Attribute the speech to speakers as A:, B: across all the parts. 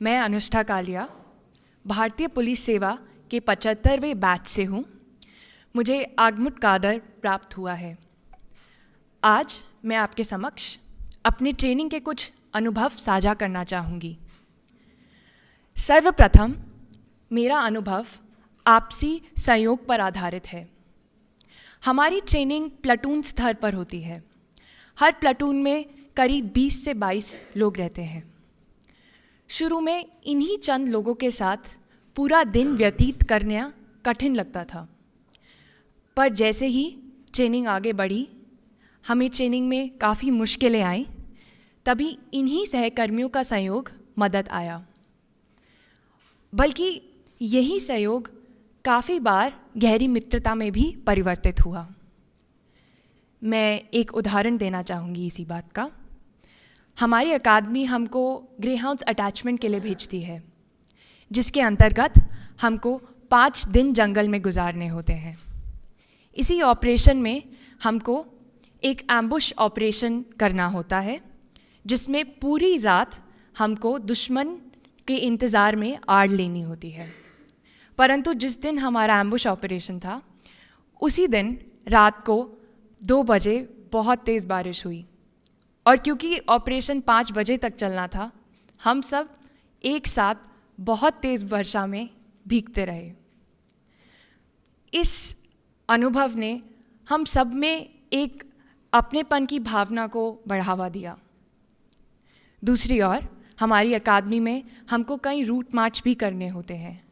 A: मैं अनुष्ठा कालिया भारतीय पुलिस सेवा के 75वें बैच से हूँ। मुझे आगमुट काडर प्राप्त हुआ है। आज मैं आपके समक्ष अपनी ट्रेनिंग के कुछ अनुभव साझा करना चाहूँगी। सर्वप्रथम मेरा अनुभव आपसी सहयोग पर आधारित है। हमारी ट्रेनिंग प्लाटून स्तर पर होती है। हर प्लाटून में करीब 20 से 22 लोग रहते हैं। शुरू में इन्हीं चंद लोगों के साथ पूरा दिन व्यतीत करना कठिन लगता था, पर जैसे ही ट्रेनिंग आगे बढ़ी, हमें ट्रेनिंग में काफ़ी मुश्किलें आईं, तभी इन्हीं सहकर्मियों का सहयोग मदद आया। बल्कि यही सहयोग काफ़ी बार गहरी मित्रता में भी परिवर्तित हुआ। मैं एक उदाहरण देना चाहूँगी इसी बात का। हमारी अकादमी हमको ग्रेहाउंड्स अटैचमेंट के लिए भेजती है, जिसके अंतर्गत हमको 5 दिन जंगल में गुजारने होते हैं। इसी ऑपरेशन में हमको एक एम्बुश ऑपरेशन करना होता है, जिसमें पूरी रात हमको दुश्मन के इंतज़ार में आड़ लेनी होती है। परंतु जिस दिन हमारा एम्बुश ऑपरेशन था, उसी दिन रात को 2 बजे बहुत तेज़ बारिश हुई, और क्योंकि ऑपरेशन 5 बजे तक चलना था, हम सब एक साथ बहुत तेज़ वर्षा में भीगते रहे। इस अनुभव ने हम सब में एक अपनेपन की भावना को बढ़ावा दिया। दूसरी ओर हमारी अकादमी में हमको कई रूट मार्च भी करने होते हैं,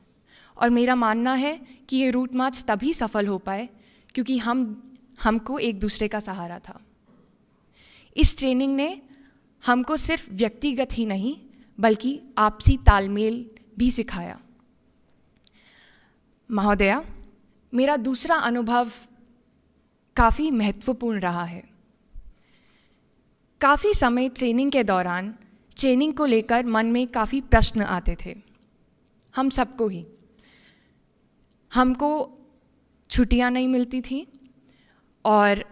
A: और मेरा मानना है कि ये रूट मार्च तभी सफल हो पाए क्योंकि हमको एक दूसरे का सहारा था। इस ट्रेनिंग ने हमको सिर्फ व्यक्तिगत ही नहीं बल्कि आपसी तालमेल भी सिखाया। महोदया, मेरा दूसरा अनुभव काफ़ी महत्वपूर्ण रहा है। काफ़ी समय ट्रेनिंग के दौरान ट्रेनिंग को लेकर मन में काफ़ी प्रश्न आते थे, हम सबको ही। हमको छुट्टियां नहीं मिलती थी, और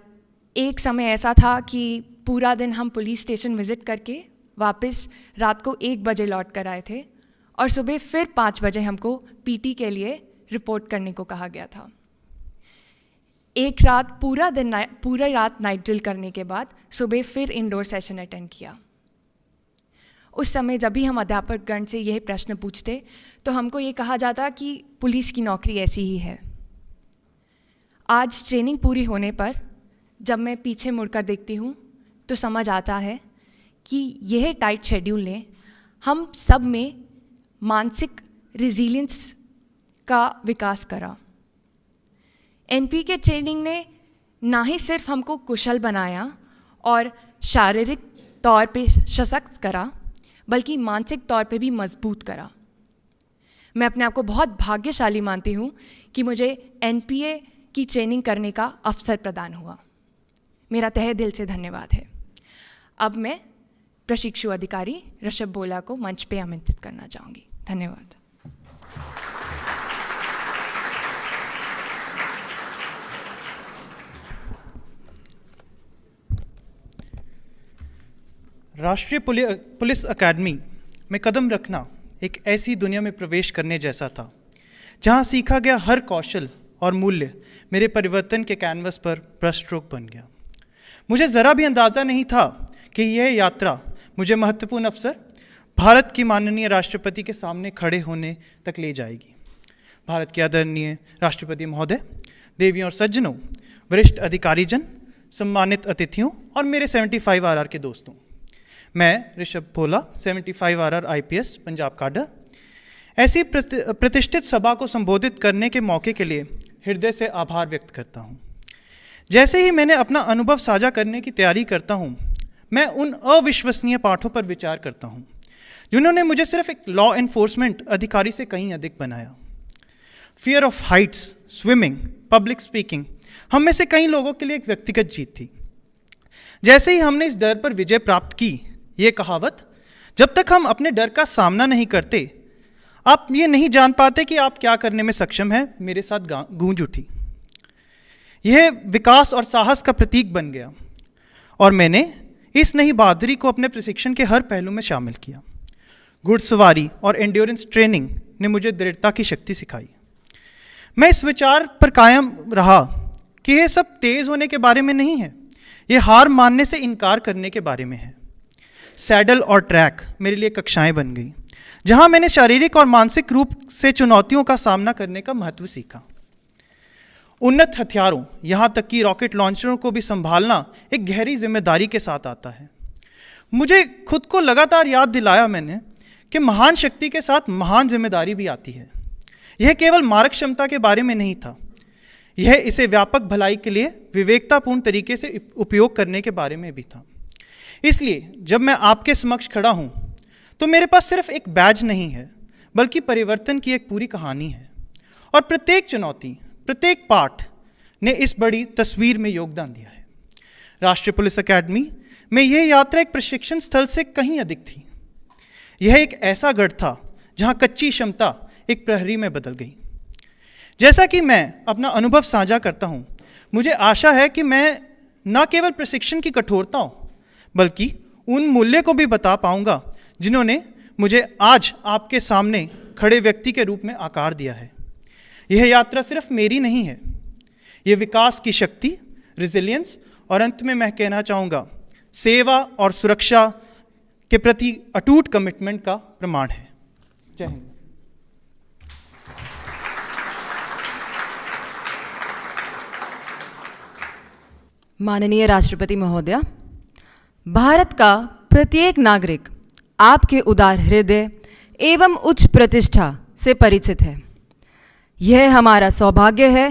A: एक समय ऐसा था कि पूरा दिन हम पुलिस स्टेशन विज़िट करके वापस रात को 1 बजे लौट कर आए थे, और सुबह फिर 5 बजे हमको पीटी के लिए रिपोर्ट करने को कहा गया था। एक रात पूरा रात नाइट ड्रिल करने के बाद सुबह फिर इंडोर सेशन अटेंड किया। उस समय जब भी हम अध्यापकगण से यह प्रश्न पूछते तो हमको ये कहा जाता कि पुलिस की नौकरी ऐसी ही है। आज ट्रेनिंग पूरी होने पर जब मैं पीछे मुड़कर देखती हूँ तो समझ आता है कि यह टाइट शेड्यूल ने हम सब में मानसिक रिजिलियंस का विकास करा। एनपी के ट्रेनिंग ने ना ही सिर्फ हमको कुशल बनाया और शारीरिक तौर पे सशक्त करा, बल्कि मानसिक तौर पे भी मजबूत करा। मैं अपने आप को बहुत भाग्यशाली मानती हूँ कि मुझे एनपीए की ट्रेनिंग करने का अवसर प्रदान हुआ। मेरा तहे दिल से धन्यवाद है। अब मैं प्रशिक्षु अधिकारी ऋषभ भोला को मंच पे आमंत्रित करना चाहूँगी। धन्यवाद।
B: राष्ट्रीय पुलिस अकादमी में कदम रखना एक ऐसी दुनिया में प्रवेश करने जैसा था, जहां सीखा गया हर कौशल और मूल्य मेरे परिवर्तन के कैनवस पर ब्रशस्ट्रोक बन गया। मुझे ज़रा भी अंदाज़ा नहीं था कि यह यात्रा मुझे महत्वपूर्ण अवसर भारत की माननीय राष्ट्रपति के सामने खड़े होने तक ले जाएगी। भारत के आदरणीय राष्ट्रपति महोदय, देवियों और सज्जनों, वरिष्ठ अधिकारीजन, सम्मानित अतिथियों और मेरे 75 आरआर के दोस्तों, मैं ऋषभ भोला, 75 आरआर आईपीएस पंजाब काडर, ऐसी प्रतिष्ठित सभा को संबोधित करने के मौके के लिए हृदय से आभार व्यक्त करता हूँ। जैसे ही मैंने अपना अनुभव साझा करने की तैयारी करता हूँ, मैं उन अविश्वसनीय पाठों पर विचार करता हूँ जिन्होंने मुझे सिर्फ एक लॉ एनफोर्समेंट अधिकारी से कहीं अधिक बनाया। Fear of Heights, swimming, public speaking हम में से कई लोगों के लिए एक व्यक्तिगत जीत थी। जैसे ही हमने इस डर पर विजय प्राप्त की, ये कहावत, जब तक हम अपने डर का सामना नहीं करते आप ये नहीं जान पाते कि आप क्या करने में सक्षम हैं, मेरे साथ गूंज उठी। यह विकास और साहस का प्रतीक बन गया, और मैंने इस नई बहादुरी को अपने प्रशिक्षण के हर पहलू में शामिल किया। घुड़सवारी और एंड्योरेंस ट्रेनिंग ने मुझे दृढ़ता की शक्ति सिखाई। मैं इस विचार पर कायम रहा कि ये सब तेज होने के बारे में नहीं है, ये हार मानने से इनकार करने के बारे में है। सैडल और ट्रैक मेरे लिए कक्षाएं बन गई, जहां मैंने शारीरिक और मानसिक रूप से चुनौतियों का सामना करने का महत्व सीखा। उन्नत हथियारों, यहाँ तक कि रॉकेट लॉन्चरों को भी संभालना एक गहरी जिम्मेदारी के साथ आता है। मुझे खुद को लगातार याद दिलाया मैंने कि महान शक्ति के साथ महान जिम्मेदारी भी आती है। यह केवल मारक क्षमता के बारे में नहीं था, यह इसे व्यापक भलाई के लिए विवेकतापूर्ण तरीके से उपयोग करने के बारे में भी था। इसलिए जब मैं आपके समक्ष खड़ा हूँ तो मेरे पास सिर्फ एक बैज नहीं है, बल्कि परिवर्तन की एक पूरी कहानी है। और प्रत्येक चुनौती, प्रत्येक पाठ ने इस बड़ी तस्वीर में योगदान दिया है। राष्ट्रीय पुलिस अकेडमी में यह यात्रा एक प्रशिक्षण स्थल से कहीं अधिक थी। यह एक ऐसा गढ़ था जहां कच्ची क्षमता एक प्रहरी में बदल गई। जैसा कि मैं अपना अनुभव साझा करता हूं, मुझे आशा है कि मैं न केवल प्रशिक्षण की कठोरता बल्कि उन मूल्य को भी बता पाऊंगा जिन्होंने मुझे आज आपके सामने खड़े व्यक्ति के रूप में आकार दिया है। यह यात्रा सिर्फ मेरी नहीं है, यह विकास की शक्ति, रिजिलियंस और अंत में मैं कहना चाहूँगा सेवा और सुरक्षा के प्रति अटूट कमिटमेंट का प्रमाण है। जय हिंद।
C: माननीय राष्ट्रपति महोदय, भारत का प्रत्येक नागरिक आपके उदार हृदय एवं उच्च प्रतिष्ठा से परिचित है। यह हमारा सौभाग्य है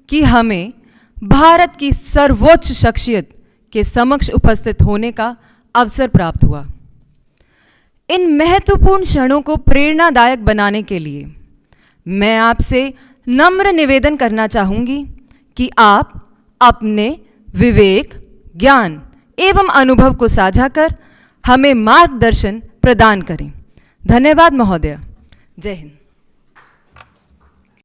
C: कि हमें भारत की सर्वोच्च शख्सियत के समक्ष उपस्थित होने का अवसर प्राप्त हुआ। इन महत्वपूर्ण क्षणों को प्रेरणादायक बनाने के लिए मैं आपसे नम्र निवेदन करना चाहूँगी कि आप अपने विवेक, ज्ञान एवं अनुभव को साझा कर हमें मार्गदर्शन प्रदान करें। धन्यवाद महोदय। जय हिंद।